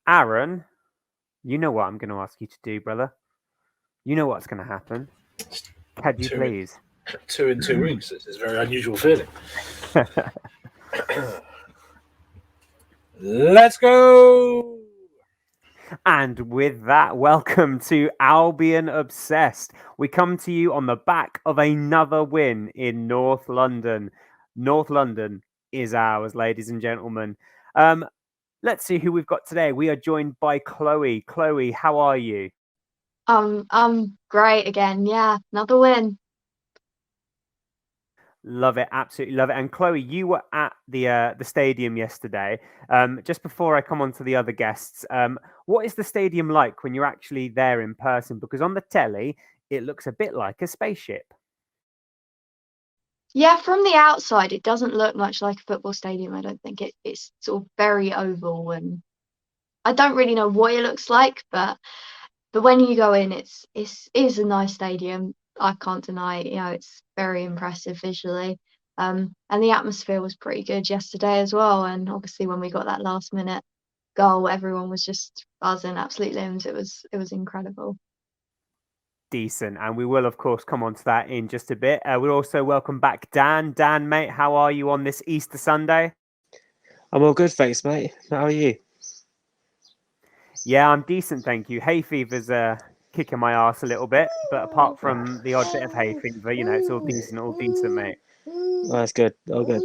Aaron, you know what I'm going to ask you to do, brother. You know what's going to happen. Can you Two, please? 2 in 2 weeks. This is a very unusual feeling. Let's go. And with that, welcome to Albion Obsessed. We come to you on the back of another win in North London. North London is ours, ladies and gentlemen. Let's see who we've got today. We are joined by Chloe. Chloe, how are you? I'm great again. Yeah, another win. Love it, absolutely love it. And Chloe, you were at the stadium yesterday. Just before I come on to the other guests, what is the stadium like when you're actually there in person? Because on the telly, it looks a bit like a spaceship. Yeah, from the outside, it doesn't look much like a football stadium. I don't think it's sort of very oval, and I don't really know what it looks like, but when you go in, is a nice stadium. I can't deny it. It's very impressive visually. And the atmosphere was pretty good yesterday as well. And obviously, when we got that last minute goal, everyone was just buzzing, absolute limbs. It was incredible. Decent. And we will, of course, come on to that in just a bit. We'll also welcome back Dan. Dan, mate, how are you on this Easter Sunday? I'm all good, thanks, mate. How are you? Yeah, I'm decent, thank you. Hay fever's kicking my ass a little bit, but apart from the odd bit of hay fever, it's all decent, mate. Oh, that's good. All good.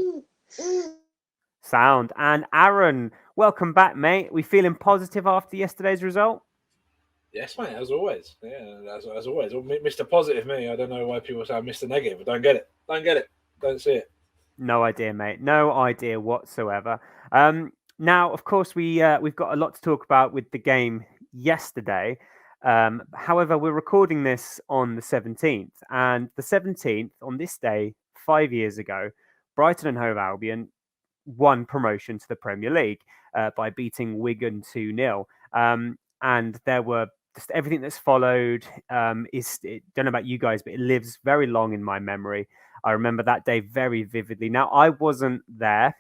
Sound. And Aaron, welcome back, mate. We feeling positive after yesterday's result? Yes, mate. As always. Yeah, as always. Mr. Positive, me. I don't know why people say I'm Mr. Negative. I don't get it. Don't get it. Don't see it. No idea, mate. No idea whatsoever. Now, of course, we've got a lot to talk about with the game yesterday. However, we're recording this on the 17th, and the 17th, on this day, 5 years ago, Brighton and Hove Albion won promotion to the Premier League by beating Wigan 2-0. And there were just everything that's followed. Don't know about you guys, but it lives very long in my memory. I remember that day very vividly. Now, I wasn't there,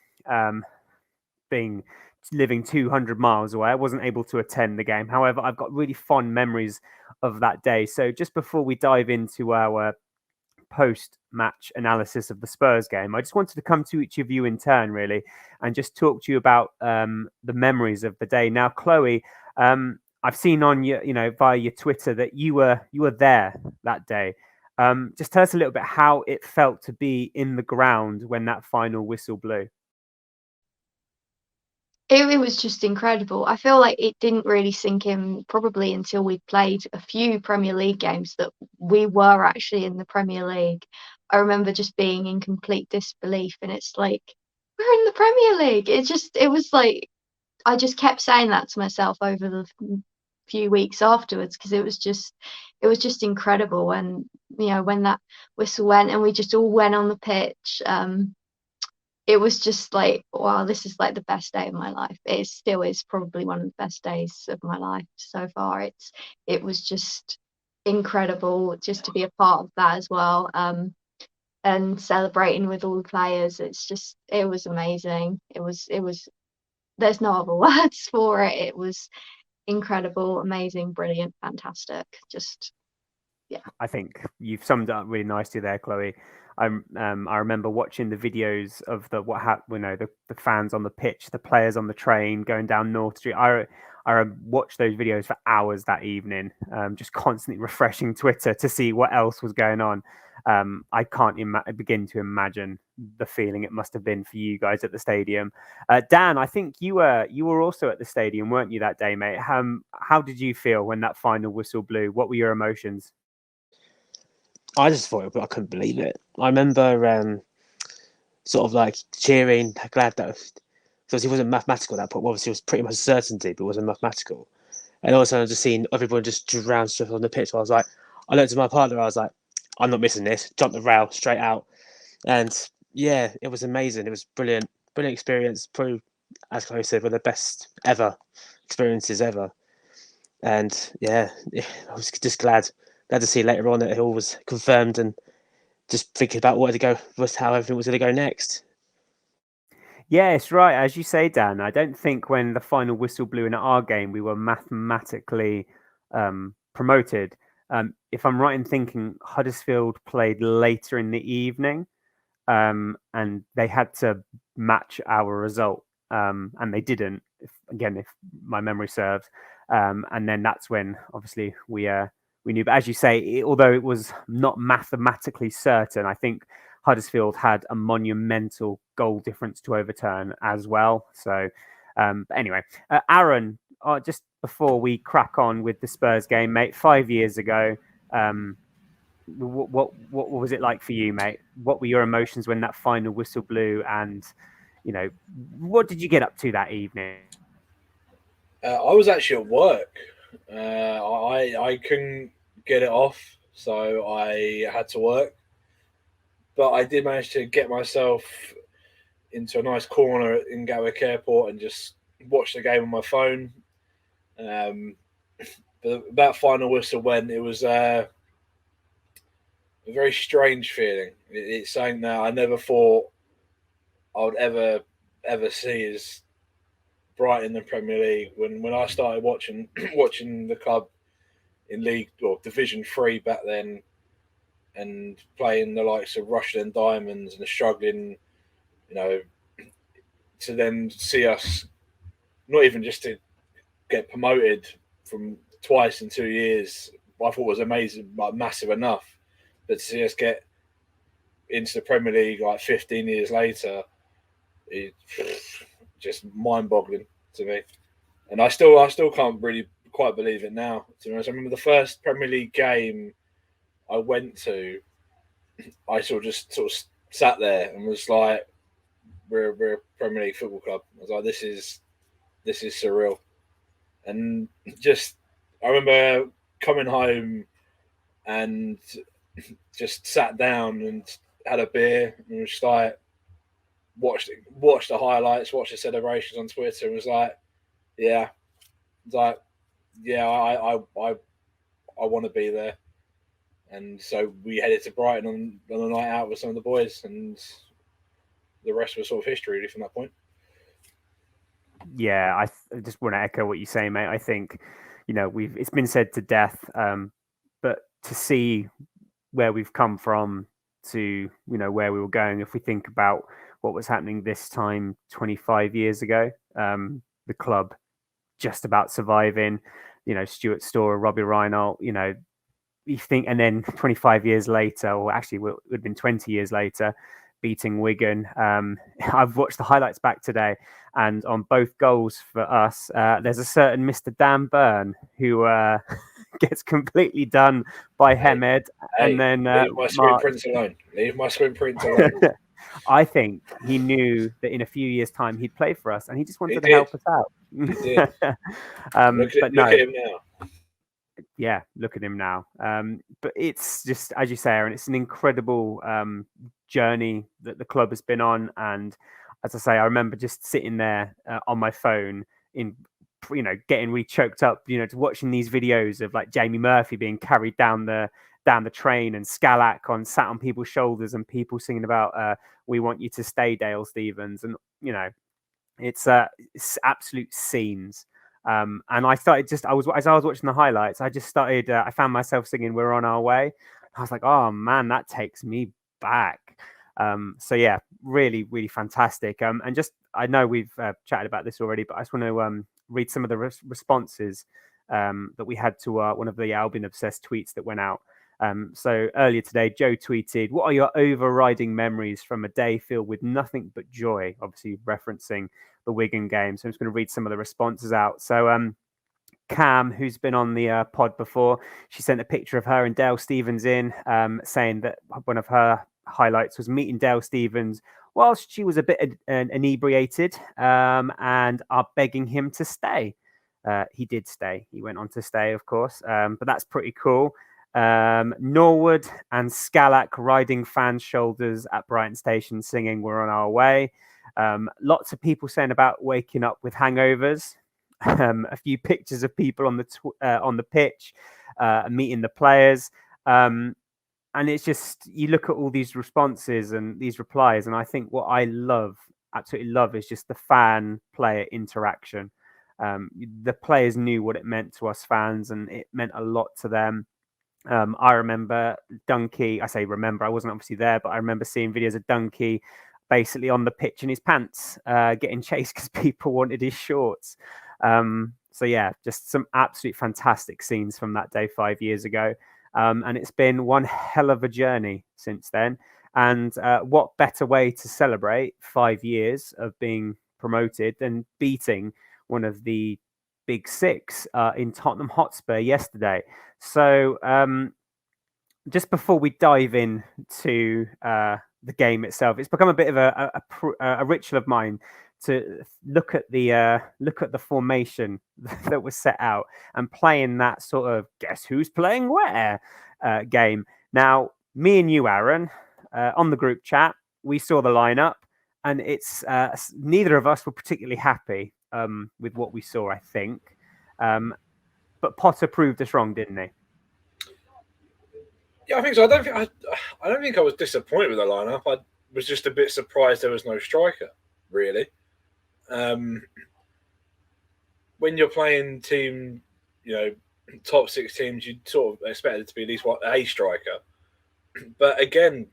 being living 200 miles away. I wasn't able to attend the game. However, I've got really fond memories of that day. So just before we dive into our post-match analysis of the Spurs game, I just wanted to come to each of you in turn, really, and just talk to you about the memories of the day. Now, Chloe, I've seen on your, via your Twitter that you were there that day. Just tell us a little bit how it felt to be in the ground when that final whistle blew. It was just incredible. I feel like it didn't really sink in probably until we played a few Premier League games that we were actually in the Premier League. I remember just being in complete disbelief, and it's like, we're in the Premier League. It was like, I just kept saying that to myself over the few weeks afterwards, because it was just incredible. And when that whistle went and we just all went on the pitch, it was just like, wow, this is like the best day of my life. It still is probably one of the best days of my life so far. It was just incredible just to be a part of that as well. And celebrating with all the players. It was amazing. There's no other words for it. It was incredible, amazing, brilliant, fantastic. Just, yeah. I think you've summed it up really nicely there, Chloe. I remember watching the videos of the fans on the pitch, the players on the train going down North Street. I watched those videos for hours that evening, just constantly refreshing Twitter to see what else was going on. I can't begin to imagine the feeling it must have been for you guys at the stadium. Dan, I think you were also at the stadium, weren't you, that day, mate? How did you feel when that final whistle blew? What were your emotions? I just thought I couldn't believe it. I remember sort of like cheering, glad that because it wasn't mathematical at that point. Obviously, it was pretty much a certainty, but it wasn't mathematical. And also, I just seen everyone just drown stuff on the pitch. I was like, I looked at my partner. I was like, I'm not missing this. Jumped the rail straight out, and yeah, it was amazing. It was brilliant, brilliant experience. Probably, as Chloe said, one of the best ever experiences ever. And yeah, I was just glad to see later on that it all was confirmed, and just thinking about where to go, was how everything was going to go next. Yeah, it's right. As you say, Dan, I don't think when the final whistle blew in our game, we were mathematically promoted. If I'm right in thinking, Huddersfield played later in the evening, and they had to match our result, and they didn't. If my memory serves, and then that's when obviously we knew. But as you say, although it was not mathematically certain, I think Huddersfield had a monumental goal difference to overturn as well. So, but anyway, Aaron, just before we crack on with the Spurs game, mate, 5 years ago. What was it like for you, mate? What were your emotions when that final whistle blew? And what did you get up to that evening? I was actually at work. I couldn't get it off, so I had to work. But I did manage to get myself into a nice corner in Gatwick Airport and just watch the game on my phone. But that final whistle went, it was a very strange feeling. It's something that I never thought I would ever see as bright in the Premier League. When I started watching watching the club in League or Division 3 back then, and playing the likes of Rushden Diamonds and struggling, to then see us not even just to get promoted from twice in 2 years, I thought was amazing, like massive enough. But to see us get into the Premier League like 15 years later, it's just mind-boggling to me. And I still can't really quite believe it now. To be honest, I remember the first Premier League game I went to, I sort of sat there and was like, "We're a Premier League football club." I was like, "This is surreal." And just I remember coming home and just sat down and had a beer and was like, watched the highlights, watched the celebrations on Twitter, and was like, "Yeah, I want to be there." And so we headed to Brighton on a night out with some of the boys, and the rest was sort of history really from that point. Yeah, I just want to echo what you say, mate. I think it's been said to death, but to see where we've come from to where we were going, if we think about what was happening this time 25 years ago, the club just about surviving, Stuart Storer, Robbie Reinhold, you think, and then 25 years later, or actually it would have been 20 years later, beating Wigan. I've watched the highlights back today, and on both goals for us, there's a certain Mr. Dan Burn who gets completely done by Hemed, and then leave my screen prints alone. Leave my screen prints alone. I think he knew that in a few years' time he'd play for us, and he just wanted to help us out. He did. Look at him now. Yeah, look at him now. But it's just, as you say, Aaron, it's an incredible journey that the club has been on. And as I say, I remember just sitting there on my phone getting really choked up, watching these videos of like Jamie Murphy being carried down the train, and Scalak sat on people's shoulders, and people singing about "We want you to stay, Dale Stevens," and it's absolute scenes. And I started as I was watching the highlights, I just started. I found myself singing "We're on our way." I was like, "Oh man, that takes me back." So yeah, really, really fantastic. And just I know we've chatted about this already, but I just want to read some of the responses that we had to one of the Albion obsessed tweets that went out. So earlier today, Joe tweeted, "What are your overriding memories from a day filled with nothing but joy?" Obviously referencing the Wigan game. So I'm just going to read some of the responses out. So Cam, who's been on the pod before, she sent a picture of her and Dale Stevens in, saying that one of her highlights was meeting Dale Stevens whilst she was a bit inebriated, and are begging him to stay. He did stay. He went on to stay, of course, but that's pretty cool. Norwood and Scalak riding fans' shoulders at Brighton Station singing "We're on our way." Lots of people saying about waking up with hangovers. A few pictures of people on the pitch, meeting the players. And it's just, you look at all these responses and these replies, and I think what I love absolutely love is just the fan player interaction. The players knew what it meant to us fans, and it meant a lot to them. I remember Dunkey. I say remember, I wasn't obviously there, but I remember seeing videos of Dunkey basically on the pitch in his pants, getting chased because people wanted his shorts. So yeah, just some absolute fantastic scenes from that day 5 years ago. And it's been one hell of a journey since then. And what better way to celebrate 5 years of being promoted than beating one of the big six in Tottenham Hotspur yesterday? So just before we dive into the game itself, it's become a bit of a ritual of mine to look at the formation that was set out and playing that sort of guess who's playing where game. Now, me and you, Aaron, on the group chat, we saw the lineup, and it's neither of us were particularly happy with what we saw, I think. But Potter proved us wrong, didn't he? Yeah, I think so. I don't think I was disappointed with the lineup. I was just a bit surprised there was no striker, really. When you're playing team, top six teams, you'd sort of expect it to be at least a striker. But again,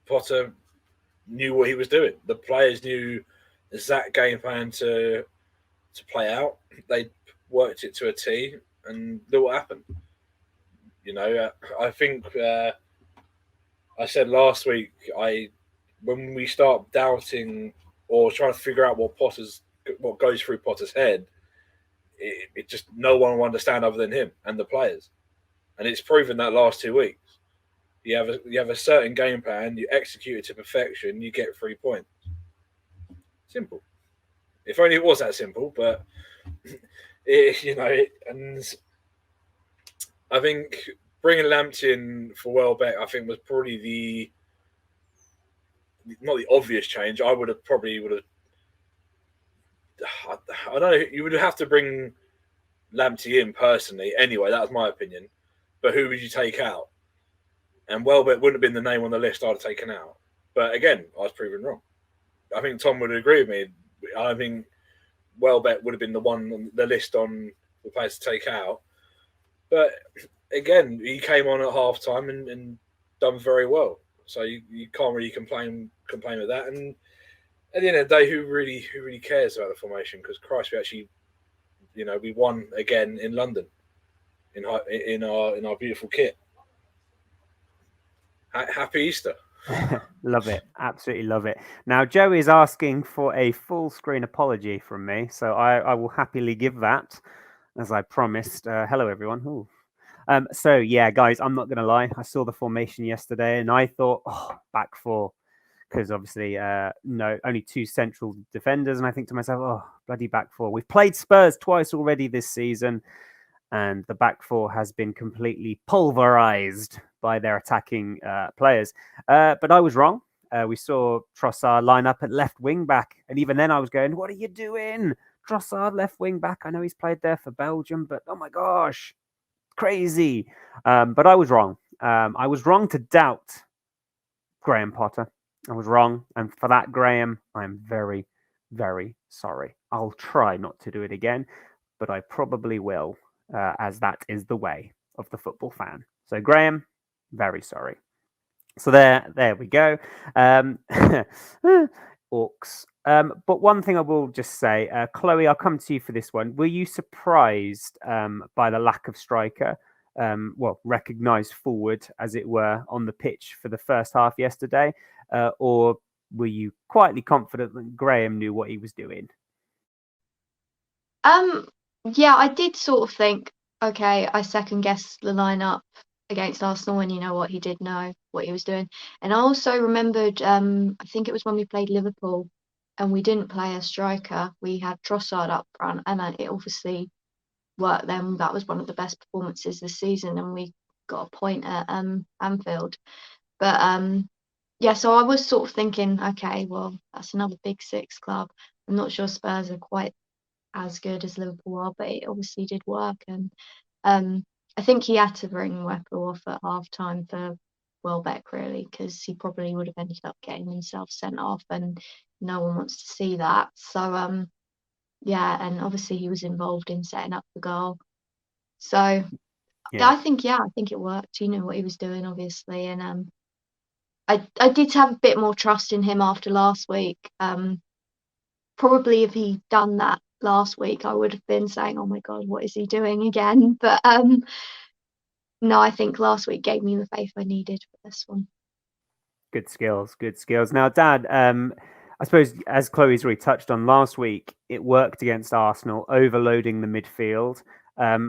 Potter knew what he was doing. The players knew the exact game plan to play out. They worked it to a T, and look what happened. I think I said last week, when we start doubting or trying to figure out what goes through Potter's head, it just no one will understand other than him and the players, and it's proven that last 2 weeks. You have a certain game plan, you execute it to perfection, you get 3 points. Simple. If only it was that simple, but and I think bringing Lamptey in for Welbeck, I think was probably not the obvious change. I would have. I don't know. You would have to bring Lamptey in personally. Anyway, that's my opinion. But who would you take out? And Welbeck wouldn't have been the name on the list I'd have taken out. But again, I was proven wrong. I think Tom would agree with me. I think Welbeck would have been the one on the list on the players to take out. But again, he came on at half time and done very well. So you can't really complain with that. And at the end of the day, who really cares about the formation? Because Christ, we actually, we won again in London in our beautiful kit. Happy Easter. Love it. Absolutely love it. Now, Joe is asking for a full screen apology from me, so I will happily give that, as I promised. Hello, everyone. Ooh. So, yeah, guys, I'm not going to lie. I saw the formation yesterday, and I thought, back four, because obviously, only two central defenders, and I think to myself, bloody back four. We've played Spurs twice already this season, and the back four has been completely pulverized by their attacking players. But I was wrong. We saw Trossard line up at left wing back. And even then I was going, what are you doing? Trossard left wing back. I know he's played there for Belgium, but oh my gosh, crazy. But I was wrong. I was wrong to doubt Graham Potter. I was wrong. And for that, Graham, I'm very, very sorry. I'll try not to do it again, but I probably will. As that is the way of the football fan. So, Graham, very sorry. So there we go. Orcs. But one thing I will just say, Chloe, I'll come to you for this one. Were you surprised by the lack of striker? Recognised forward, as it were, on the pitch for the first half yesterday? Or were you quietly confident that Graham knew what he was doing? Yeah, I did sort of think, okay, I second guessed the lineup against Arsenal, and you know what, he did know what he was doing. And I also remembered, I think it was when we played Liverpool and we didn't play a striker, we had Trossard up front, and it obviously worked then. That was one of the best performances this season, and we got a point at Anfield. But yeah, so I was sort of thinking, okay, well, that's another big six club. I'm not sure Spurs are quite as good as Liverpool are, but it obviously did work. And I think he had to bring Weppel off at half time for Welbeck, really, because he probably would have ended up getting himself sent off, and no one wants to see that. So yeah, and obviously he was involved in setting up the goal. So Yeah. I think it worked. He knew what he was doing, obviously, and I did have a bit more trust in him after last week. Probably if he'd done that last week, I would have been saying, "Oh my God, what is he doing again?" But no, I think last week gave me the faith I needed for this one. Good skills, good skills. Now, Dad, I suppose as Chloe's already touched on last week, it worked against Arsenal, overloading the midfield.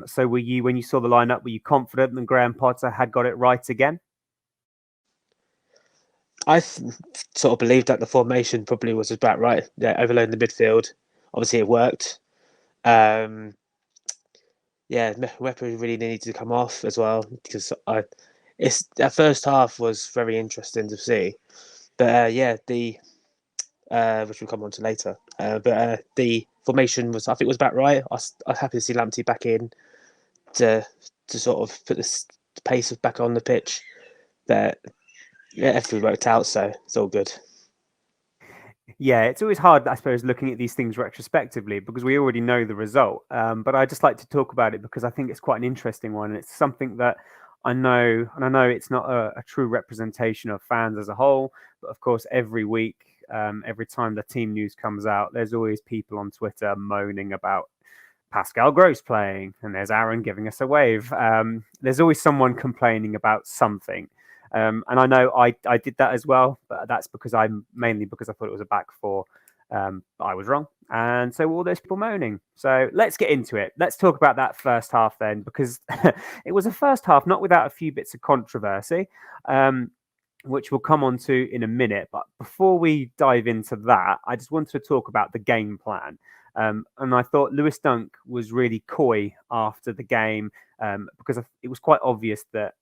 So were you, when you saw the lineup, were you confident that Graham Potter had got it right again? I sort of believed that the formation probably was about right. Yeah, overloading the midfield. Obviously, it worked. Yeah, Weapon really needed to come off as well because it's that first half was very interesting to see. But yeah, the which we'll come on to later. But the formation was, I think, was about right. I was happy to see Lamptey back in to sort of put the pace back on the pitch. But yeah, everything worked out, so it's all good. Yeah, it's always hard, I suppose, looking at these things retrospectively because we already know the result. But I just like to talk about it because I think it's quite an interesting one. And it's something that I know, and I know it's not a true representation of fans as a whole, but of course, every week, every time the team news comes out, there's always people on Twitter moaning about Pascal Gross playing, and there's Aaron giving us a wave. There's always someone complaining about something. And I know I did that as well, but that's because mainly because I thought it was a back four. I was wrong. And so all those people moaning. So let's get into it. Let's talk about that first half then, because it was a first half not without a few bits of controversy, which we'll come on to in a minute. But before we dive into that, I just wanted to talk about the game plan. And I thought Lewis Dunk was really coy after the game because it was quite obvious that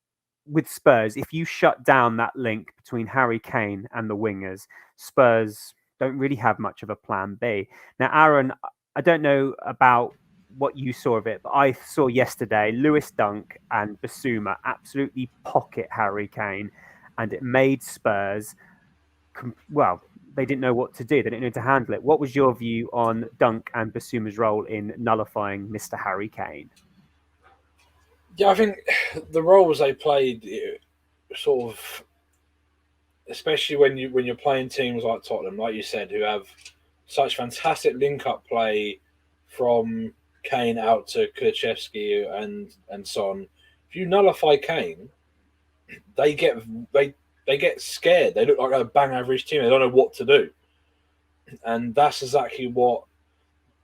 with Spurs, if you shut down that link between Harry Kane and the wingers, Spurs don't really have much of a plan B. Now, Aaron, I don't know about what you saw of it, but I saw yesterday Lewis Dunk and Basuma absolutely pocket Harry Kane, and it made Spurs, they didn't know what to do. They didn't know how to handle it. What was your view on Dunk and Basuma's role in nullifying Mr. Harry Kane? Yeah, I think the roles they played, sort of, especially when you're playing teams like Tottenham, like you said, who have such fantastic link-up play from Kane out to Kulusevski and Son. If you nullify Kane, they get scared. They look like a bang average team. They don't know what to do, and that's exactly what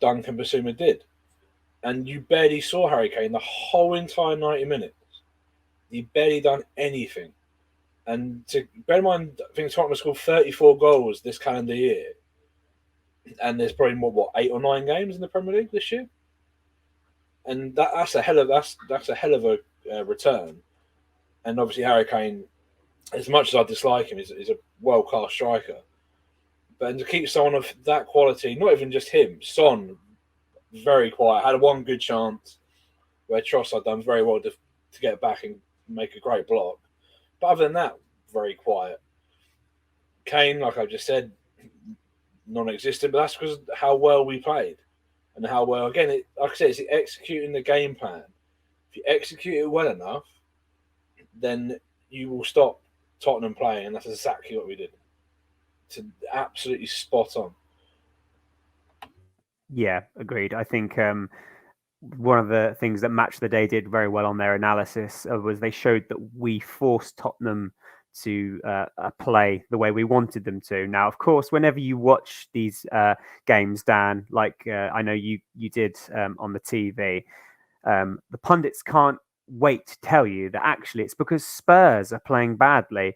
Duncan Basuma did. And you barely saw Harry Kane the whole entire 90 minutes. He barely done anything. And to bear in mind, I think Tottenham scored 34 goals this calendar year, and there's probably more 8 or 9 games in the Premier League this year, and that's a hell of a return. And obviously Harry Kane, as much as I dislike him, is a world class striker. But to keep someone of that quality, not even just him, Son, very quiet. Had one good chance where Trossard done very well to get back and make a great block. But other than that, very quiet. Kane, like I just said, non-existent. But that's because of how well we played and how well. Again, like I said, it's executing the game plan. If you execute it well enough, then you will stop Tottenham playing, and that's exactly what we did. It's absolutely spot on. Yeah, agreed. I think one of the things that Match of the Day did very well on their analysis was they showed that we forced Tottenham to play the way we wanted them to. Now, of course, whenever you watch these games, Dan, like I know you did on the TV, the pundits can't wait to tell you that actually it's because Spurs are playing badly.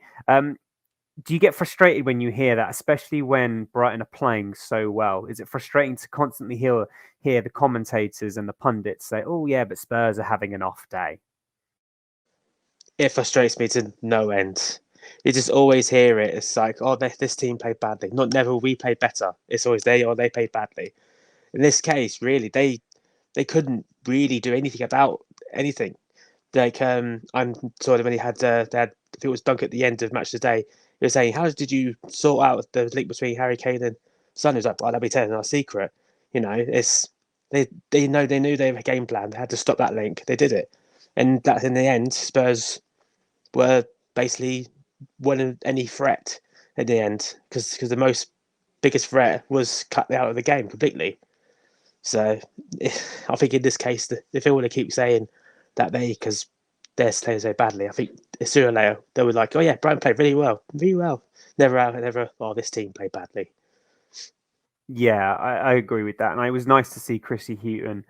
Do you get frustrated when you hear that, especially when Brighton are playing so well? Is it frustrating to constantly hear the commentators and the pundits say, "Oh yeah, but Spurs are having an off day"? It frustrates me to no end. You just always hear it. It's like, oh, this team played badly. Not never we played better. It's always they played badly. In this case, really, they couldn't really do anything about anything. Like I'm sort of when they had I think it was Dunk at the end of Match of the Day. He was saying, how did you sort out the link between Harry Kane Suddenly it was like, "Well, they'll be telling our secret." It's they knew they have a game plan. They had to stop that link. They did it, and that in the end, Spurs were basically weren't any threat at the end because the biggest threat was cut out of the game completely. So I think in this case, if they want to keep saying that because they're playing so badly, I think sooner or later they were like, "Oh yeah, Brighton played really well, really well." Never. Oh, this team played badly. Yeah, I agree with that, and it was nice to see Chrissy Houghton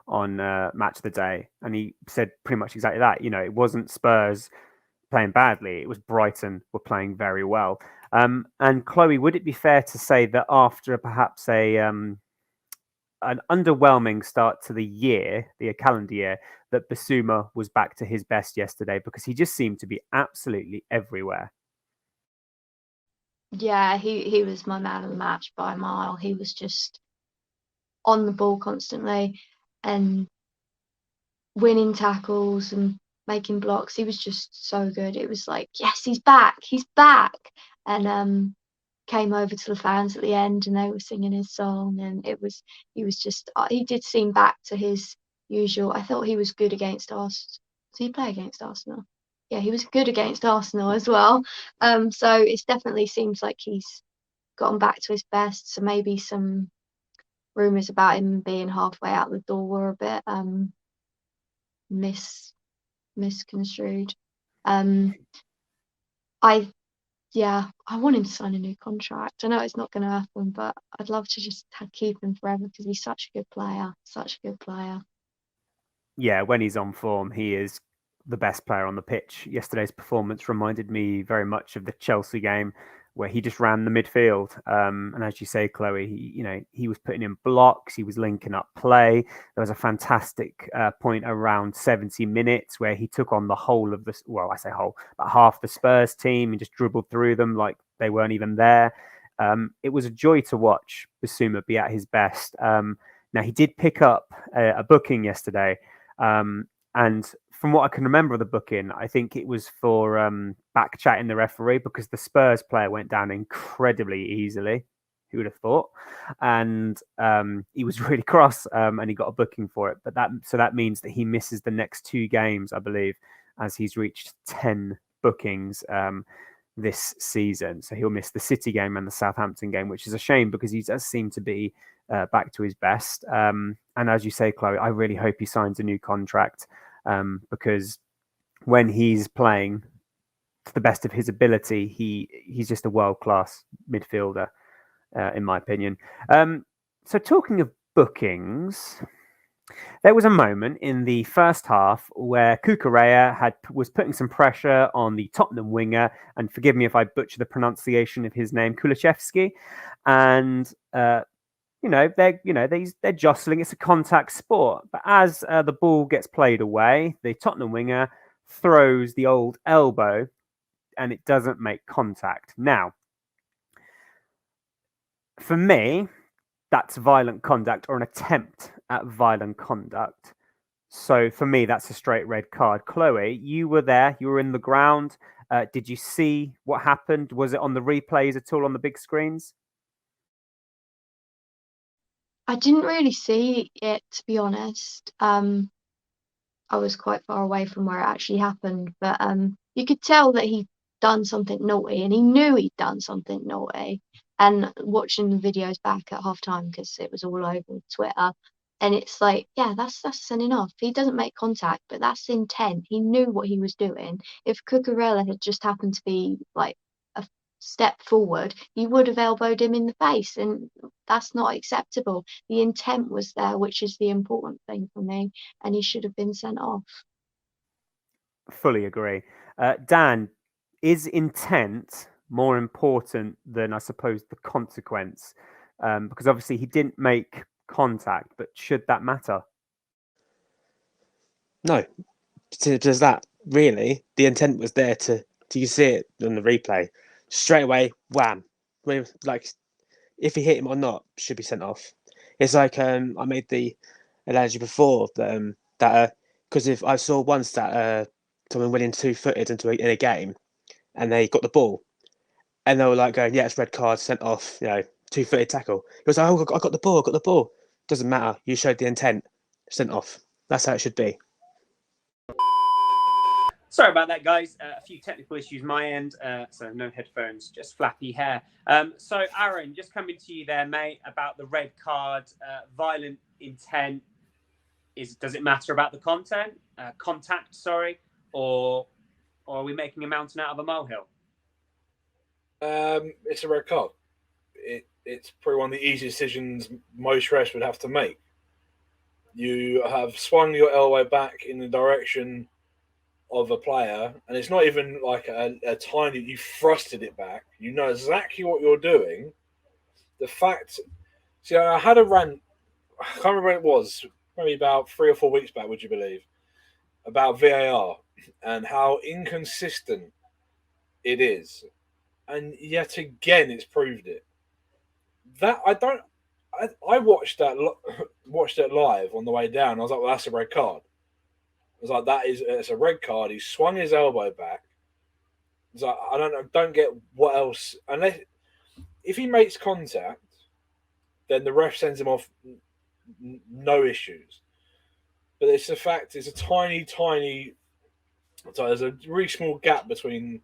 on Match of the Day, and he said pretty much exactly that. It wasn't Spurs playing badly; it was Brighton were playing very well. And Chloe, would it be fair to say that after perhaps an underwhelming start to the year, the calendar year, that Basuma was back to his best yesterday because he just seemed to be absolutely everywhere. Yeah, he was my man of the match by a mile. He was just on the ball constantly and winning tackles and making blocks. He was just so good. It was like, yes, he's back, and came over to the fans at the end, and they were singing his song, and he was just he did seem back to his usual. I thought he was good against Arsenal. Did he play against Arsenal? Yeah, he was good against Arsenal as well. So it definitely seems like he's gotten back to his best. So maybe some rumours about him being halfway out the door were a bit misconstrued. I want him to sign a new contract. I know it's not going to happen, but I'd love to just keep him forever because he's such a good player. Such a good player. Yeah, when he's on form, he is the best player on the pitch. Yesterday's performance reminded me very much of the Chelsea game where he just ran the midfield. And as you say, Chloe, he was putting in blocks, he was linking up play. There was a fantastic point around 70 minutes where he took on the whole of I say whole, but half the Spurs team and just dribbled through them like they weren't even there. It was a joy to watch Basuma be at his best. Now, he did pick up a booking yesterday. And from what I can remember of the booking, I think it was for back chatting the referee because the Spurs player went down incredibly easily. Who would have thought? And he was really cross, and he got a booking for it. But that means that he misses the next 2 games, I believe, as he's reached 10 bookings this season. So he'll miss the City game and the Southampton game, which is a shame because he does seem to be back to his best. And as you say, Chloe, I really hope he signs a new contract because when he's playing to the best of his ability, he's just a world-class midfielder, in my opinion. So talking of bookings, there was a moment in the first half where Cucurella was putting some pressure on the Tottenham winger, and forgive me if I butcher the pronunciation of his name, Kulusevski, and they're jostling. It's a contact sport, but as the ball gets played away, the Tottenham winger throws the old elbow, and it doesn't make contact. Now, for me, that's violent conduct or an attempt at violent conduct. So for me, that's a straight red card. Chloe, you were there. You were in the ground. Did you see what happened? Was it on the replays at all on the big screens? I didn't really see it, to be honest. I was quite far away from where it actually happened, but you could tell that he'd done something naughty, and he knew he'd done something naughty. And watching the videos back at halftime because it was all over Twitter, and it's like, yeah, that's sending off. He doesn't make contact, but that's intent. He knew what he was doing. If Cucurella had just happened to be like a step forward, he would have elbowed him in the face, and that's not acceptable. The intent was there, which is the important thing for me, and he should have been sent off. Fully agree. Dan, is intent more important than, I suppose, the consequence? Because obviously he didn't make contact, but should that matter? No, does that really? The intent was there to. Do you see it on the replay? Straight away, wham! Like, if he hit him or not, should be sent off. It's like I made the analogy before that because if I saw once that someone went in 2-footed in a game and they got the ball and they were like going, yeah, it's red card, sent off, 2-footed tackle. He was like, "Oh, I got the ball. I got the ball." Doesn't matter. You showed the intent. Sent off. That's how it should be. Sorry about that, guys. A few technical issues my end, so no headphones, just flappy hair. So, Aaron, just coming to you there, mate, about the red card, violent intent. Does it matter about the contact, sorry, or are we making a mountain out of a molehill? It's a red card. It's probably one of the easiest decisions most refs would have to make. You have swung your elbow back in the direction of a player, and it's not even like a tiny, you thrusted it back. You know exactly what you're doing. The fact, see, I had a rant, I can't remember when it was, maybe about 3 or 4 weeks back, would you believe, about VAR and how inconsistent it is. And yet again, it's proved it. That I watched it live on the way down. I was like, well, that's a red card. I was like, it's a red card. He swung his elbow back. It's like, I don't get what else. Unless if he makes contact, then the ref sends him off, no issues. But it's the fact it's a tiny. So there's a really small gap between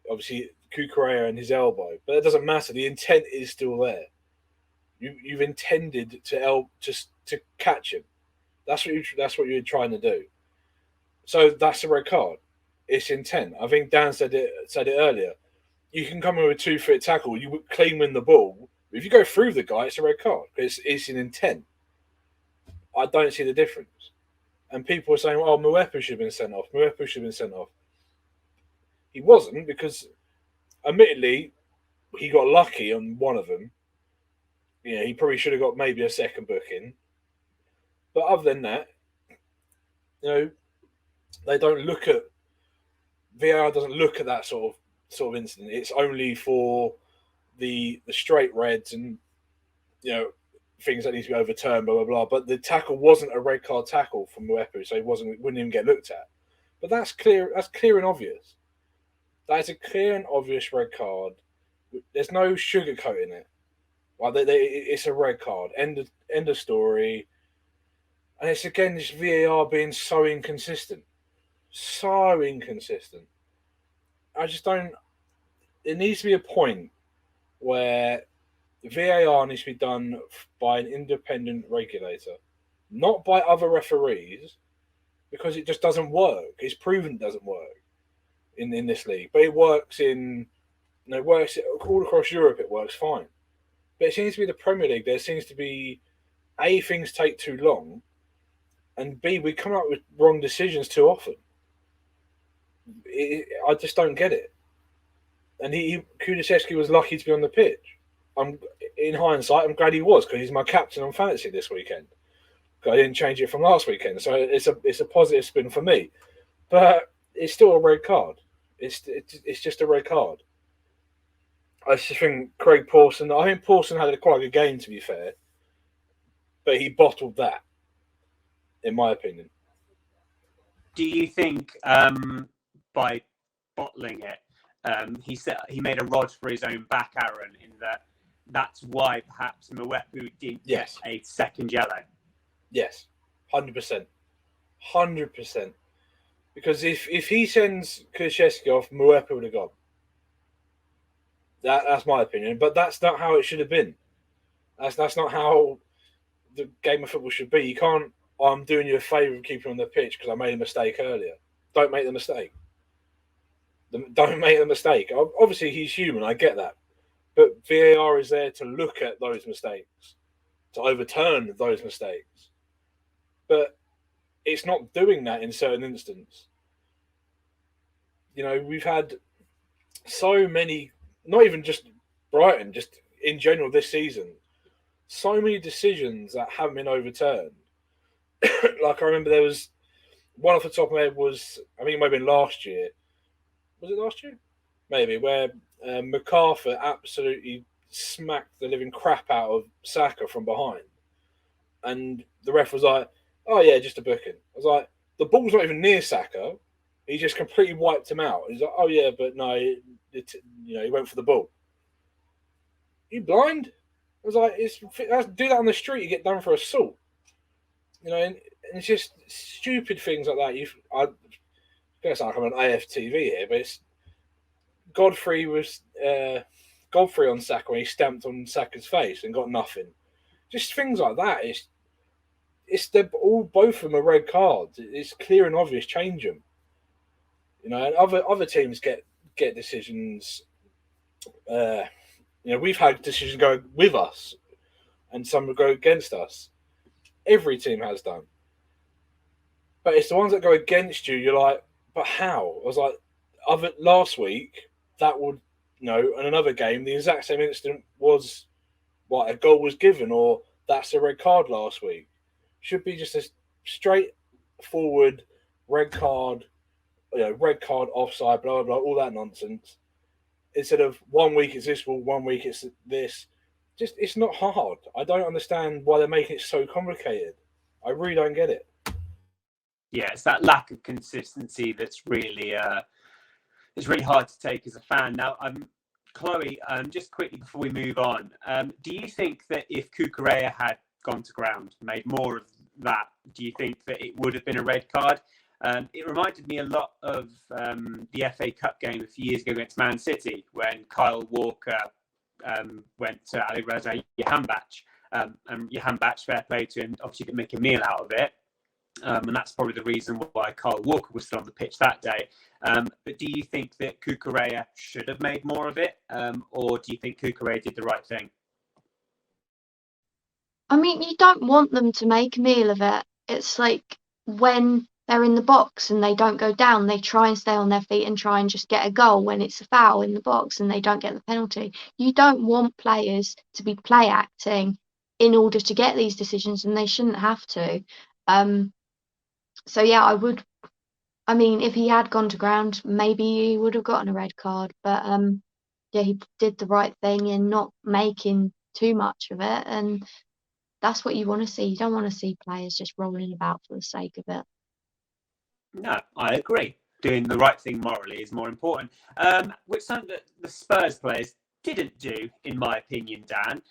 obviously Kukurea and his elbow, but it doesn't matter. The intent is still there. You've intended to catch him. That's what you're trying to do. So that's a red card. It's intent. I think Dan said it earlier. You can come in with a 2-foot tackle. You would clean win the ball. If you go through the guy, it's a red card. It's an intent. I don't see the difference. And people are saying, "Oh, Mwepu should have been sent off. Mwepu should have been sent off." He wasn't, because, admittedly, he got lucky on one of them. Yeah, he probably should have got maybe a second booking. But other than that, they don't look at VAR doesn't look at that sort of incident. It's only for the straight reds and things that need to be overturned, blah blah blah. But the tackle wasn't a red card tackle from Mwepu, so wouldn't even get looked at. But that's clear. That's clear and obvious. That is a clear and obvious red card. There's no sugarcoating it. Like it's a red card. End of story. And it's again this VAR being so inconsistent. So inconsistent. I just don't. There needs to be a point where VAR needs to be done by an independent regulator, not by other referees, because it just doesn't work. It's proven it doesn't work in this league, but it works it works all across Europe. It works fine, but it seems to be the Premier League. There seems to be A, things take too long, and B, we come up with wrong decisions too often. I just don't get it. And Kulusevski was lucky to be on the pitch. In hindsight, I'm glad he was, because he's my captain on fantasy this weekend. I didn't change it from last weekend, so it's a positive spin for me. But it's still a red card. It's just a red card. I just think Pawson had quite a good game, to be fair, but he bottled that, in my opinion. Do you think by bottling it, he made a rod for his own back, Aaron, in that's why perhaps Mwepu didn't get a second yellow? Yes, 100%. 100%. Because if he sends Kulusevski off, Mwepu would have gone. That's my opinion. But that's not how it should have been. That's not how the game of football should be. You can't, I'm doing you a favour of keeping on the pitch because I made a mistake earlier. Don't make the mistake. Don't make the mistake. Obviously, he's human. I get that. But VAR is there to look at those mistakes, to overturn those mistakes. But it's not doing that in certain instances. We've had so many, not even just Brighton, just in general this season, so many decisions that haven't been overturned. Like I remember there was one off the top of my head was, I think it might have been last year. Was it last year? Maybe, where MacArthur absolutely smacked the living crap out of Saka from behind. And the ref was like, "Oh yeah, just a booking." I was like, the ball's not even near Saka. He just completely wiped him out. He's like, "Oh yeah, but no, he went for the ball." You blind? I was like, do that on the street, you get done for assault. And it's just stupid things like that. I guess like I'm an AFTV here, but it's Godfrey on Saka when he stamped on Saka's face and got nothing. Just things like that. They're both of them are red cards. It's clear and obvious. Change them. And other teams get decisions. We've had decisions go with us, and some will go against us. Every team has done, but it's the ones that go against you. You're like, but how? I was like, last week that would, in another game, the exact same incident was what a goal was given, or that's a red card last week. Should be just a straightforward red card, offside, blah, blah, blah, all that nonsense. Instead of 1 week it's this, 1 week it's this. Just, it's not hard. I don't understand why they're making it so complicated. I really don't get it. Yeah, it's that lack of consistency that's really it's really hard to take as a fan. Now, Chloe, just quickly before we move on, do you think that if Cucurella had gone to ground, made more of that, do you think that it would have been a red card? It reminded me a lot of the FA Cup game a few years ago against Man City when Kyle Walker went to Alireza Jahanbakhsh. And Jahanbakhsh, fair play to him, obviously didn't make a meal out of it. And that's probably the reason why Kyle Walker was still on the pitch that day. But do you think that Cucurella should have made more of it? Or do you think Cucurella did the right thing? I mean, you don't want them to make a meal of it. It's like when they're in the box and they don't go down, they try and stay on their feet and try and just get a goal when it's a foul in the box and they don't get the penalty. You don't want players to be play acting in order to get these decisions, and they shouldn't have to. So yeah, I mean, if he had gone to ground, maybe he would have gotten a red card. But yeah, he did the right thing in not making too much of it, and that's what you want to see. You don't want to see players just rolling about for the sake of it. No, I agree. Doing the right thing morally is more important, which something that the Spurs players didn't do, in my opinion, Dan,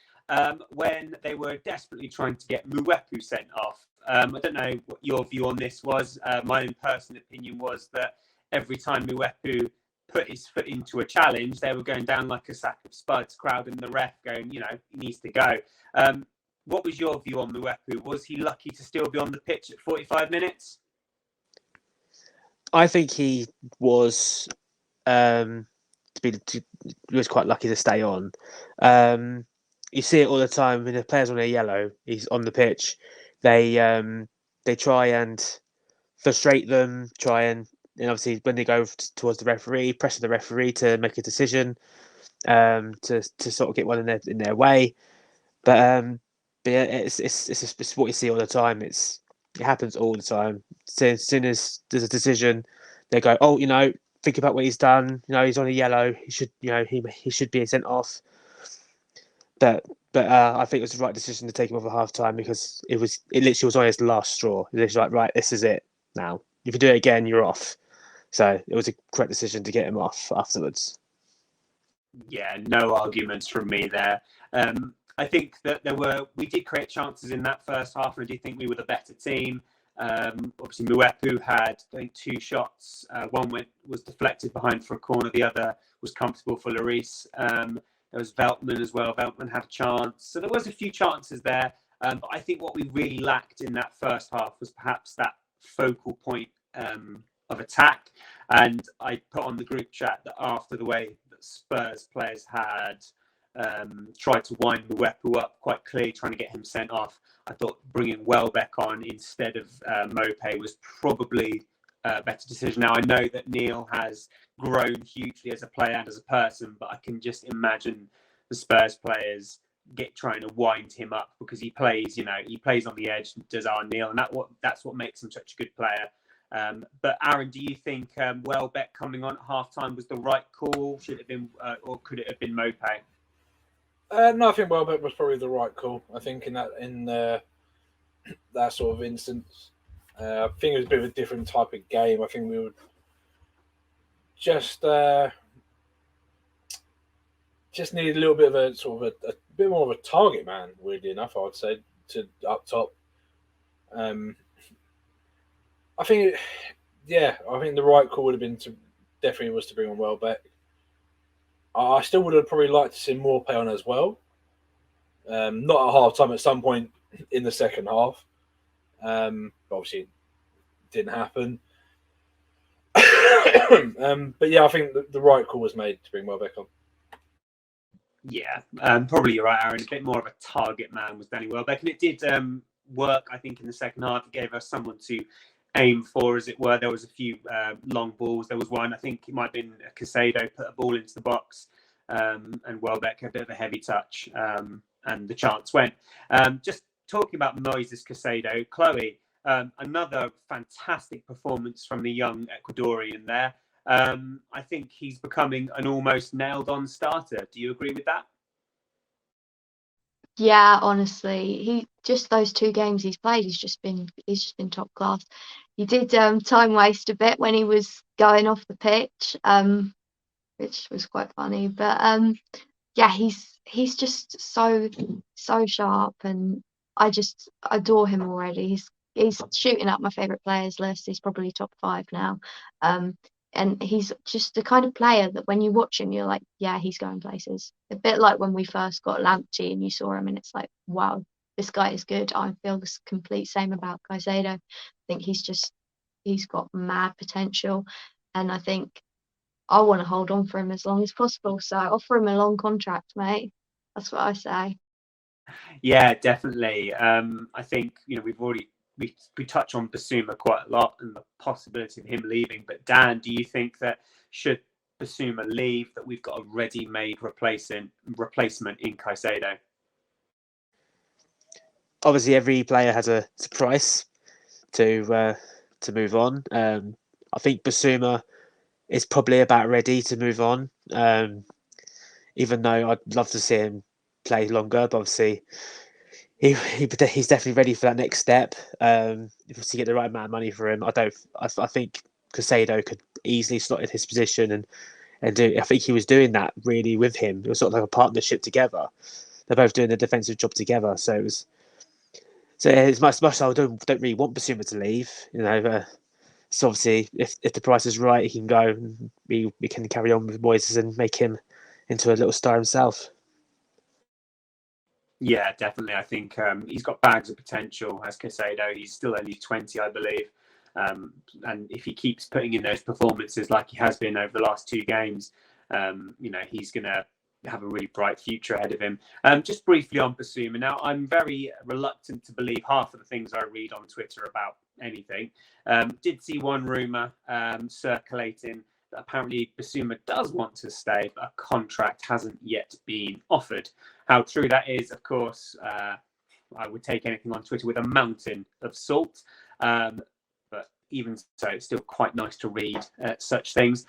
when they were desperately trying to get Mwepu sent off. I don't know what your view on this was. My own personal opinion was that every time Mwepu put his foot into a challenge, they were going down like a sack of spuds, crowding the ref, going, he needs to go. What was your view on Mwepu? Was he lucky to still be on the pitch at 45 minutes? I think he was was quite lucky to stay on. You see it all the time when the players on a yellow, he's on the pitch. They try and frustrate them, and obviously when they go towards the referee, pressure the referee to make a decision, to sort of get one in their way. But yeah, it's what you see all the time. It happens all the time. So as soon as there's a decision, they go, oh, think about what he's done. He's on a yellow. He should, he should be sent off. But I think it was the right decision to take him off at half time, because it literally was on his last straw. It was like, right, this is it now. If you do it again, you're off. So it was a correct decision to get him off afterwards. Yeah, no arguments from me there. I think that we did create chances in that first half, and I do think we were the better team. Obviously, Mwepu had, I think, 2 shots. One was deflected behind for a corner. The other was comfortable for Lloris. There was Veltman as well. Veltman had a chance. So there was a few chances there. But I think what we really lacked in that first half was perhaps that focal point of attack. And I put on the group chat that after the way that Spurs players had tried to wind Mwepu up quite clearly, trying to get him sent off, I thought bringing Welbeck on instead of Maupay was probably a better decision. Now, I know that Neil has grown hugely as a player and as a person, but I can just imagine the Spurs players trying to wind him up, because he plays on the edge, does our Neil, and that's what makes him such a good player. But Aaron, do you think Welbeck coming on at half-time was the right call? Should it have been, or could it have been Maupay? No, I think Welbeck was probably the right call. I think in that sort of instance, I think it was a bit of a different type of game. I think we would just just needed a little bit of a sort of a bit more of a target man. Weirdly enough, I would say to up top. I think, I think the right call would have been to definitely was to bring on Welbeck. I still would have probably liked to see more play on as well. Not at half time, at some point in the second half. But obviously, it didn't happen. But yeah, I think the right call was made to bring Welbeck on. Yeah, probably you're right, Aaron. A bit more of a target man was Danny Welbeck, and it did work. I think in the second half, it gave us someone to aim for, as it were. There was a few long balls. There was one, I think it might have been Casado, put a ball into the box, and Welbeck had a bit of a heavy touch, and the chance went. Just talking about Moises Casado, Chloe, another fantastic performance from the young Ecuadorian there. I think he's becoming an almost nailed-on starter. Do you agree with that? Yeah, honestly, he just those 2 games he's played, he's just been top class. He did time waste a bit when he was going off the pitch, which was quite funny. But yeah, he's just so sharp, and I just adore him already. He's shooting up my favorite players list. He's probably top 5 now. And he's just the kind of player that when you watch him, you're like, yeah, he's going places. A bit like when we first got Lamptey and you saw him, and it's like, wow, this guy is good. I feel the complete same about Caicedo. I think he's got mad potential, and I think I want to hold on for him as long as possible. So I offer him a long contract, mate. That's what I say. Yeah, definitely. I think we touch on Basuma quite a lot and the possibility of him leaving. But Dan, do you think that should Basuma leave, that we've got a ready-made replacement in Caicedo? Obviously, every player has a price to move on. I think Basuma is probably about ready to move on. Even though I'd love to see him play longer, but obviously he's definitely ready for that next step. If you get the right amount of money for him, I think Casado could easily slot in his position and do. I think he was doing that really with him. It was sort of like a partnership together. They're both doing the defensive job together. So it was. So as much as I don't really want Basuma to leave, so obviously if the price is right, he can go. And we can carry on with Moises and make him into a little star himself. Yeah, definitely. I think he's got bags of potential as Casado. He's still only 20, I believe. And if he keeps putting in those performances like he has been over the last 2 games, he's going to have a really bright future ahead of him. Just briefly on Basuma. Now, I'm very reluctant to believe half of the things I read on Twitter about anything. Did see one rumour circulating that apparently Basuma does want to stay, but a contract hasn't yet been offered. How true that is, of course, I would take anything on Twitter with a mountain of salt. But even so, it's still quite nice to read such things.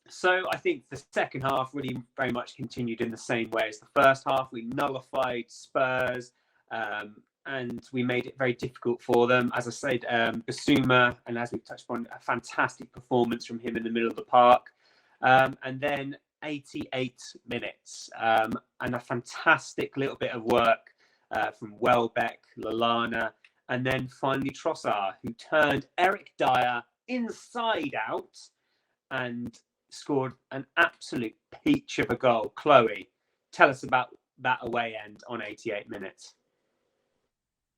So I think the second half really very much continued in the same way as the first half. We nullified Spurs, and we made it very difficult for them. As I said, Basuma, and as we've touched on, a fantastic performance from him in the middle of the park. And then 88 minutes, and a fantastic little bit of work from Welbeck, Lallana, and then finally Trossard, who turned Eric Dyer inside out and scored an absolute peach of a goal. Chloe, tell us about that away end on 88 minutes.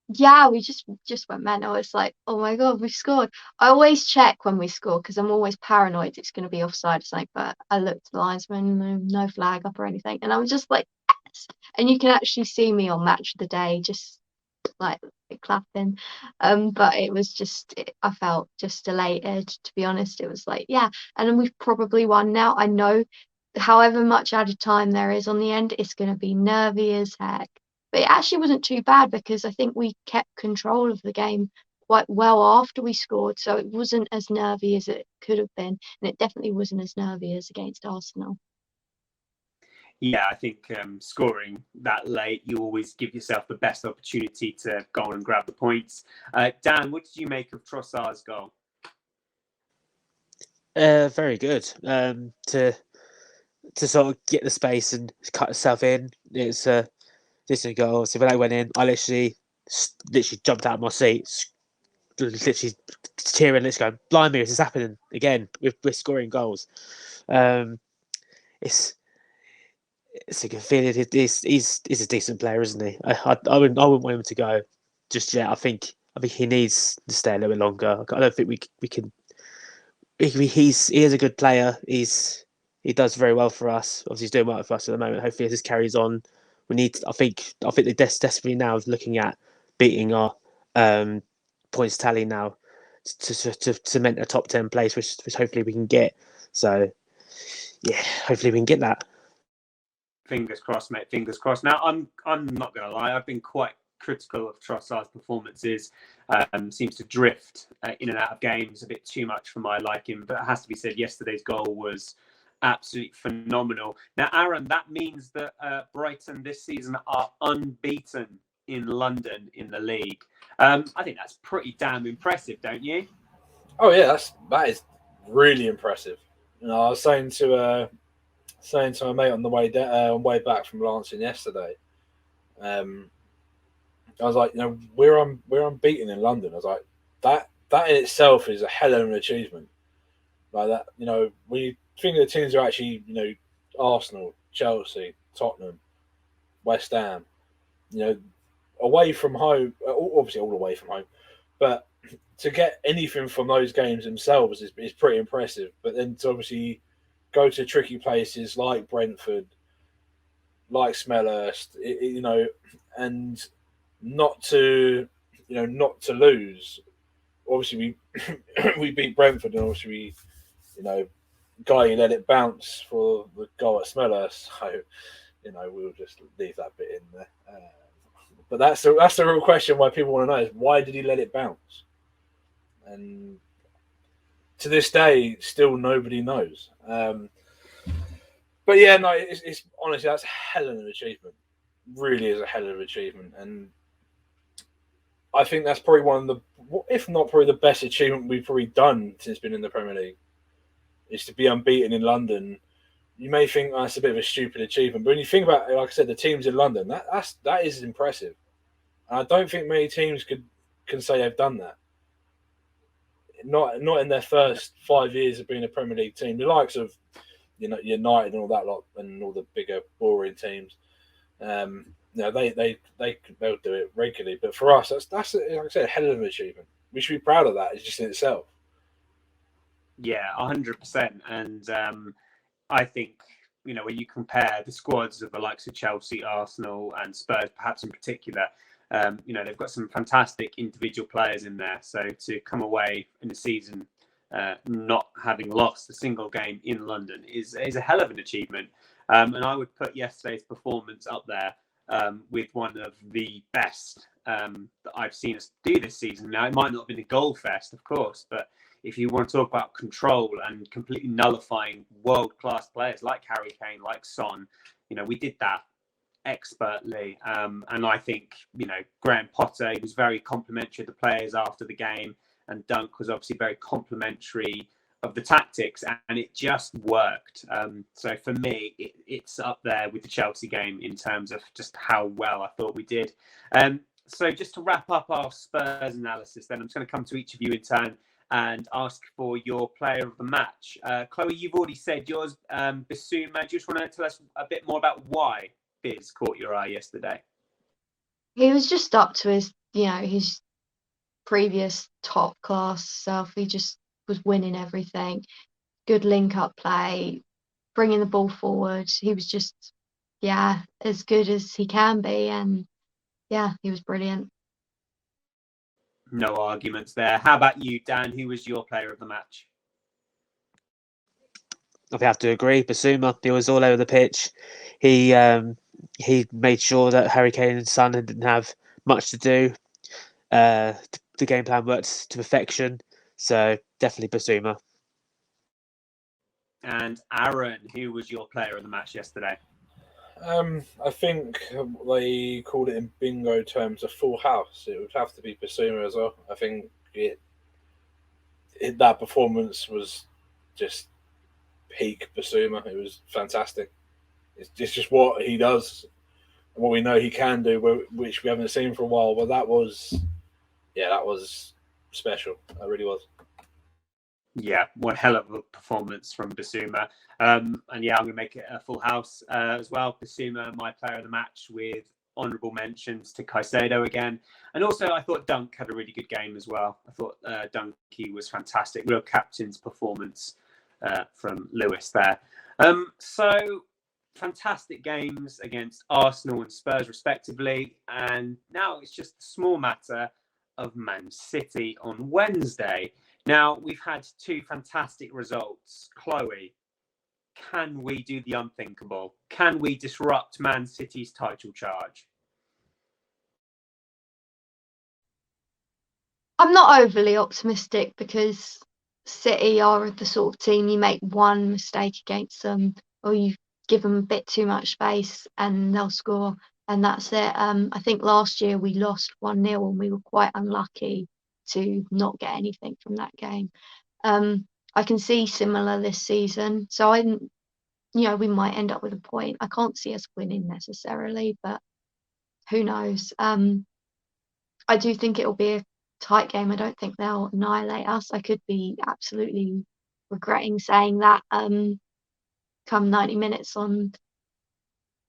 Yeah, we just went mental. It's like, oh my God, we scored. I always check when we score because I'm always paranoid it's going to be offside or something. But I looked at the linesman, no flag up or anything, and I was just like, yes. And you can actually see me on Match of the Day, just like clapping. But it was I felt just elated, to be honest. It was like, yeah, and then we've probably won now. I know however much added time there is on the end, it's going to be nervy as heck. But it actually wasn't too bad because I think we kept control of the game quite well after we scored. So it wasn't as nervy as it could have been. And it definitely wasn't as nervy as against Arsenal. Yeah, I think scoring that late, you always give yourself the best opportunity to go on and grab the points. Dan, what did you make of Trossard's goal? Very good. To to sort of get the space and cut herself in. It's a decent goal. So when I went in, I literally jumped out of my seat, literally cheering. Let's go! Blimey, this is happening again. We're scoring goals. It's a good feeling. He's a decent player, isn't he? I wouldn't want him to go just yet. I think he needs to stay a little bit longer. I don't think we can. He is a good player. He does very well for us. Obviously, he's doing well for us at the moment. Hopefully, this carries on. We need. I think they're desperately now looking at beating our points tally now to cement a top 10 place, which hopefully we can get. So yeah, hopefully we can get that. Fingers crossed, mate. Fingers crossed. Now, I'm not going to lie. I've been quite critical of Trossard's performances. Seems to drift in and out of games a bit too much for my liking. But it has to be said, yesterday's goal was absolutely phenomenal. Now, Aaron, that means that Brighton this season are unbeaten in London in the league. I think that's pretty damn impressive, don't you? Oh yeah, that is really impressive. You know, I was saying to my mate on the way back from Lancing yesterday. I was like, you know, we're unbeaten in London. I was like, that in itself is a hell of an achievement. Like that, you know, when you think of the teams are actually, you know, Arsenal, Chelsea, Tottenham, West Ham, you know, away from home, obviously all away from home, but to get anything from those games themselves is pretty impressive. But then to obviously go to tricky places like Brentford, like Smellhurst, you know, and not to lose. Obviously, we beat Brentford, and obviously we, you know, Guy let it bounce for the goal at Smellhurst. So, you know, we'll just leave that bit in there. But that's the real question. Why people want to know is why did he let it bounce? And to this day, still nobody knows. But yeah, no, it's honestly that's a hell of an achievement. Really is a hell of an achievement, and I think that's probably one of the, if not probably the best achievement we've probably done since being in the Premier League, is to be unbeaten in London. You may think that's a bit of a stupid achievement, but when you think about, like I said, the teams in London, that is impressive. And I don't think many teams can say they've done that. Not in their first 5 years of being a Premier League team. The likes of, you know, United and all that lot, and all the bigger boring teams. You know, they'll do it regularly. But for us, that's like I said, a hell of an achievement. We should be proud of that. It's just in itself. Yeah, 100%. And I think, you know, when you compare the squads of the likes of Chelsea, Arsenal, and Spurs, perhaps in particular, you know, they've got some fantastic individual players in there. So to come away in the season not having lost a single game in London is a hell of an achievement. And I would put yesterday's performance up there with one of the best that I've seen us do this season. Now, it might not have been a goal fest, of course, but if you want to talk about control and completely nullifying world-class players like Harry Kane, like Son, you know, we did that expertly. And I think, you know, Graham Potter was very complimentary of the players after the game, and Dunk was obviously very complimentary of the tactics, and it just worked. So for me, it's up there with the Chelsea game in terms of just how well I thought we did. So just to wrap up our Spurs analysis, then I'm just going to come to each of you in turn and ask for your player of the match. Chloe, you've already said yours, Bissouma. Do you just want to tell us a bit more about why Biz caught your eye yesterday? He was just up to his previous top class self. He just was winning everything. Good link up play, bringing the ball forward. He was just, as good as he can be. And he was brilliant. No arguments there. How about you, Dan? Who was your player of the match? I have to agree. Bissouma, he was all over the pitch. He made sure that Harry Kane and Son didn't have much to do. The game plan worked to perfection. So definitely Bissouma. And Aaron, who was your player of the match yesterday? I think they called it in bingo terms a full house. It would have to be Bissouma as well. I think that performance was just peak Basuma. It was fantastic. It's just what he does, and what we know he can do, which we haven't seen for a while. But that was special. That really was. Yeah, one hell of a performance from Basuma. And yeah, I'm going to make it a full house as well. Basuma, my player of the match, with honourable mentions to Caicedo again. And also, I thought Dunk had a really good game as well. I thought Dunky was fantastic. Real captain's performance from Lewis there. So, fantastic games against Arsenal and Spurs, respectively. And now it's just a small matter of Man City on Wednesday. Now, we've had two fantastic results. Chloe, can we do the unthinkable? Can we disrupt Man City's title charge? I'm not overly optimistic because City are the sort of team you make one mistake against them, or you give them a bit too much space and they'll score, and that's it. I think last year we lost 1-0 and we were quite unlucky to not get anything from that game. I can see similar this season, so we might end up with a point. I can't see us winning necessarily, but who knows? I do think it'll be a tight game. I don't think they'll annihilate us. I could be absolutely regretting saying that come 90 minutes on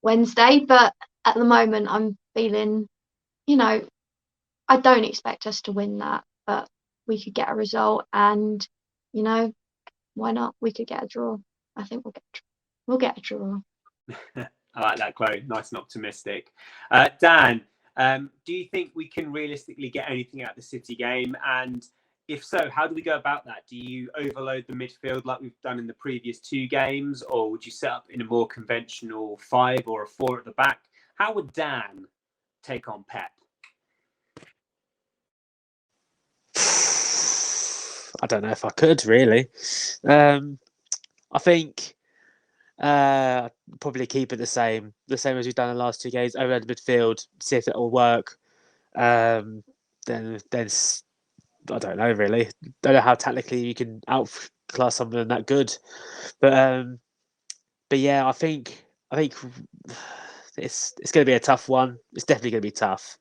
Wednesday, but at the moment I'm feeling, I don't expect us to win that, but we could get a result, and why not? We could get a draw. I think we'll get a draw. I like that, Chloe. Nice and optimistic. Dan, do you think we can realistically get anything out of the City game? And if so, how do we go about that? Do you overload the midfield like we've done in the previous two games, or would you set up in a more conventional 5 or a 4 at the back? How would Dan take on Pep? I don't know if I could really. I think probably keep it the same as we've done in the last two games. Overload the midfield, see if it will work. Then I don't know really. Don't know how technically you can outclass someone that good, but yeah, I think it's going to be a tough one. It's definitely going to be tough.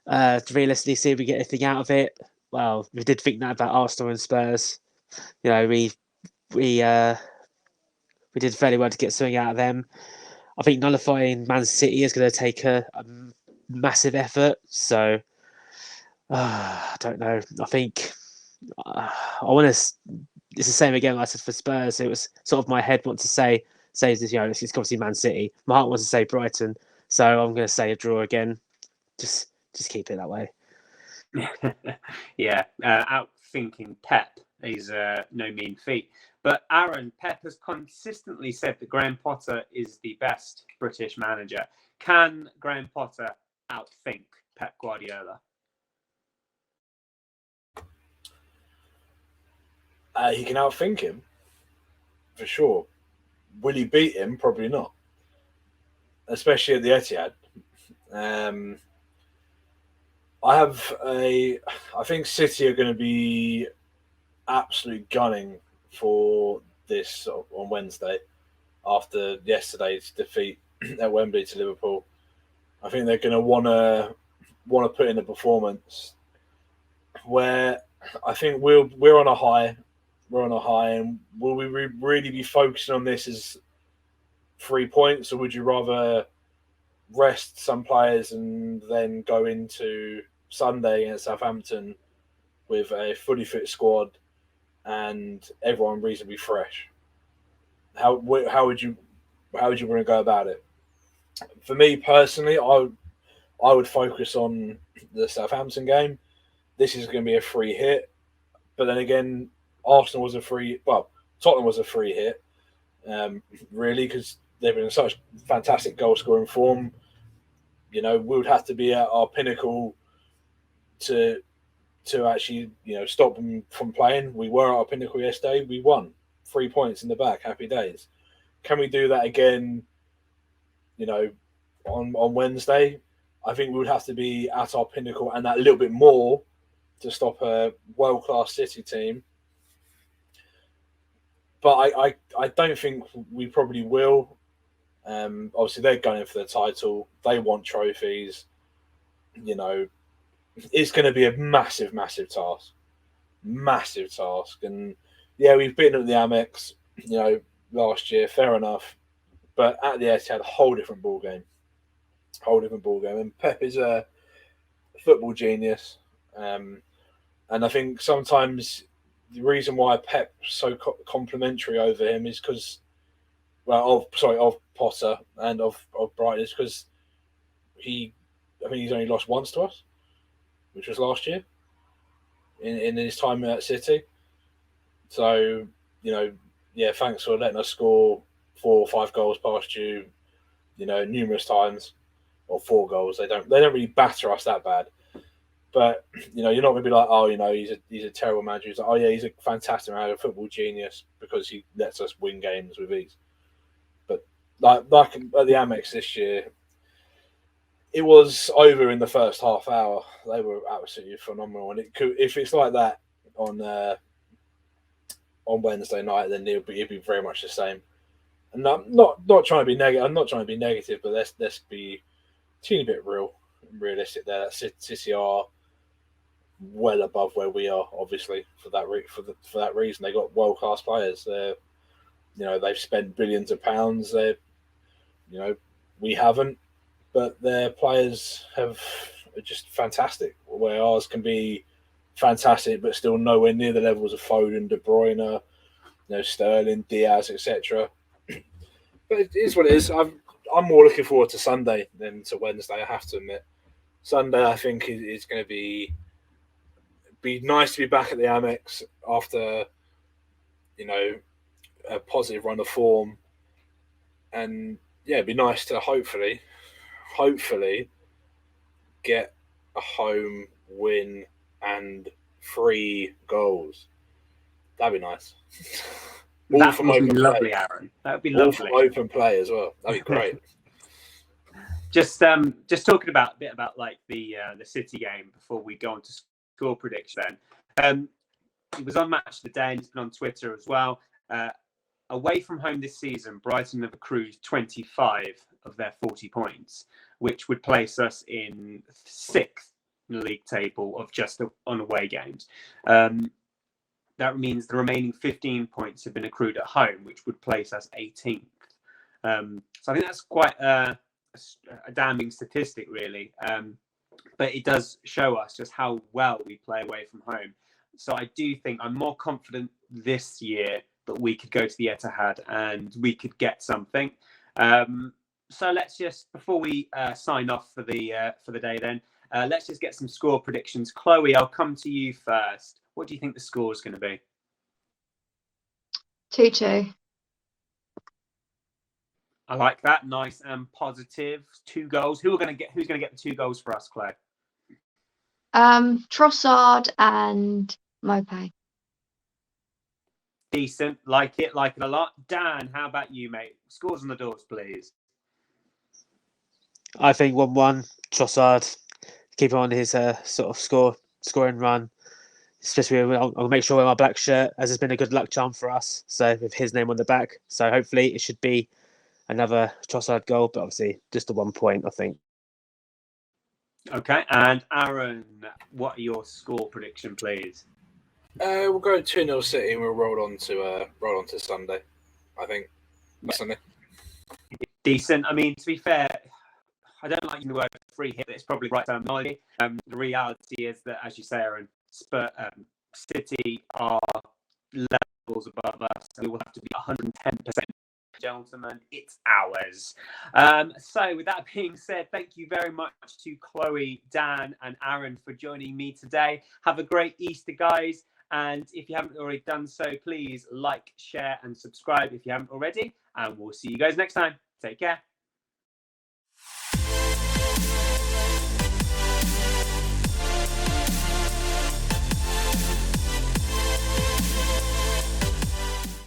Realistically, see if we get anything out of it. Well, we did think that about Arsenal and Spurs. We did fairly well to get something out of them. I think nullifying Man City is going to take a massive effort. So I don't know. I think I want to. It's the same again. Like I said for Spurs, it was sort of my head wants to say this. It's obviously Man City. My heart wants to say Brighton. So I'm going to say a draw again. Just keep it that way. Yeah, outthinking Pep is no mean feat. But Aaron, Pep has consistently said that Graham Potter is the best British manager. Can Graham Potter outthink Pep Guardiola? He can outthink him, for sure. Will he beat him? Probably not. Especially at the Etihad. I think City are going to be absolutely gunning for this on Wednesday after yesterday's defeat at Wembley to Liverpool. I think they're going to want to put in a performance where I think we're on a high. We're on a high, and will we really be focusing on this as 3 points, or would you rather rest some players and then go into Sunday against Southampton with a fully fit squad and everyone reasonably fresh? How would you want to go about it? For me personally, I would focus on the Southampton game. This is going to be a free hit, but then again, Arsenal was a free. Well, Tottenham was a free hit, really, because they've been in such fantastic goal scoring form. We would have to be at our pinnacle to actually stop them from playing. We were at our pinnacle yesterday. We won 3 points in the back. Happy days. Can we do that again? On Wednesday, I think we would have to be at our pinnacle and that little bit more to stop a world-class City team. but I don't think we probably will. Obviously, they're going for the title. They want trophies. You know, it's going to be a massive, massive task. Massive task. And yeah, we've been at the Amex, last year. Fair enough. But at the Etihad, a whole different ball game. And Pep is a football genius. And I think sometimes the reason why Pep's so complimentary over him is because, of Potter and of Brighton, is because he's only lost once to us, which was last year in his time at City. So, thanks for letting us score 4 or 5 goals past you, numerous times, or 4 goals. They don't really batter us that bad. But you're not going to be like, oh, he's a terrible manager. He's like, oh yeah, he's a fantastic manager, a football genius, because he lets us win games with ease. But like at the Amex this year, it was over in the first half hour. They were absolutely phenomenal, and if it's like that on Wednesday night, then it'd be very much the same. And I'm not trying to be negative. I'm not trying to be negative, but let's be a teeny bit realistic there. City are well above where we are, obviously, for that reason. They got world class players. They've spent billions of pounds. We haven't, but their players are just fantastic. Where ours can be fantastic, but still nowhere near the levels of Foden, De Bruyne, Sterling, Diaz, etc. But it is what it is. I'm more looking forward to Sunday than to Wednesday. I have to admit, Sunday I think is going to be nice to be back at the Amex after a positive run of form, and yeah, it'd be nice to hopefully get a home win and 3 goals. That'd be nice. That would be lovely, Aaron. That would be lovely. All from open play as well. That'd be great. Just talking about a bit about like the City game before we go on to score prediction. It was on Match of the Day and it's been on Twitter as well. Away from home this season, Brighton have accrued 25 of their 40 points, which would place us in 6th in the league table of just on away games. That means the remaining 15 points have been accrued at home, which would place us 18th. So I think that's quite a damning statistic, really. But it does show us just how well we play away from home. So I do think I'm more confident this year that we could go to the Etihad and we could get something. So let's just, before we sign off for the day then, let's just get some score predictions. Chloe, I'll come to you first. What do you think the score is going to be? 2-2. I like that. Nice and positive. 2 goals. Who's going to get the 2 goals for us, Chloe? Trossard and Mopé. Decent. Like it a lot. Dan, how about you, mate? Scores on the doors, please. I think 1-1. Trossard keep on his sort of scoring run. Especially, I'll make sure I wear my black shirt, as it's been a good luck charm for us. So with his name on the back, so hopefully it should be another Trossard goal, but obviously just a 1 point, I think. Okay, and Aaron, what are your score prediction, please? We'll go 2-0 City, and we'll roll on to Sunday. I think Sunday. Decent. I mean, to be fair, I don't like using the word free hit, but it's probably right terminology. The reality is that, as you say, Aaron, City are levels above us, so we will have to be 110%. Gentlemen, it's ours. So with that being said, thank you very much to Chloe, Dan and Aaron for joining me today. Have a great Easter, guys. And if you haven't already done so, please like, share and subscribe if you haven't already. And we'll see you guys next time. Take care.